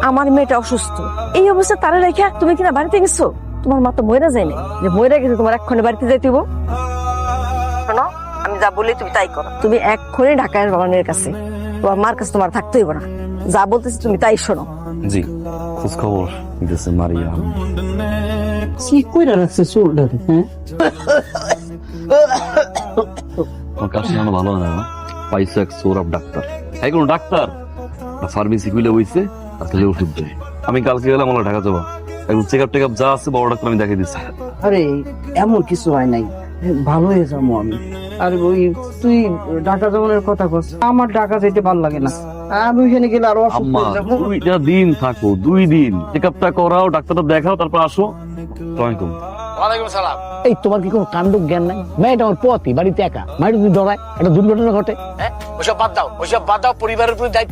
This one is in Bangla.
আমার মেয়েটা অসুস্থ, এই অবস্থা তারা রেখে তুমি কিনা বাড়িতে গেছো? তোমার মা তো ময়রা যায়নি যে ময়রা গেছে তোমার এক্ষণে বাড়িতে যাইতে হইব? শোনো, আমি যা বলি তুমি তাই করো। তুমি এক্ষণে ঢাকায় বাবার মেয়ের কাছে, তোমার মার কাছে তোমার থাকতে হইব না। যা বলতেছি তুমি তাই শোনো। জি, খোঁজ খবর দিতেছে মারিয়া। কি কইরা রাখছে চুলটা? হ্যাঁ, আমার কাছে জানো ভালো না, পাইছো এক সৌরভ ডাক্তার। এই কোন ডাক্তার ফার্মেসি খুলে বইছে, আসলে ওষুধ দেয়। আমি কালকে গেলাম আমার ঢাকা যাবো, একদম চেক আপ টেক আপ যা আছে বড় ডাক্তার আমি দেখে দিচ্ছি। আরে এমন কিছু হয় নাই, ভালো হয়ে যাবো আমি। আরে ওই তুই ঢাকা যাওয়ার কথা কস, আমার ঢাকা যেতে ভালো লাগে না। আমি ওইখানে গেলে আরো অসুস্থ আম্মা হয়ে যাবো। 2টা দিন থাকো, 2 দিন চেক আপটা করাও, ডাক্তারটা দেখাও, তারপর আসো। আসসালামাইকুম। ওয়ালাইকুম সালাম। এই তোমার কি কোনো কাণ্ড জ্ঞান নাই? মেয়েটা আমার পথই, বাড়িতে একা, মায়ের যদি ডরায় একটা দুর্ঘটনা ঘটে। হ্যাঁ, ওইসব বাদ দাও, ওইসব বাদ দাও, পরিবারের প্রতি দায়িত্ব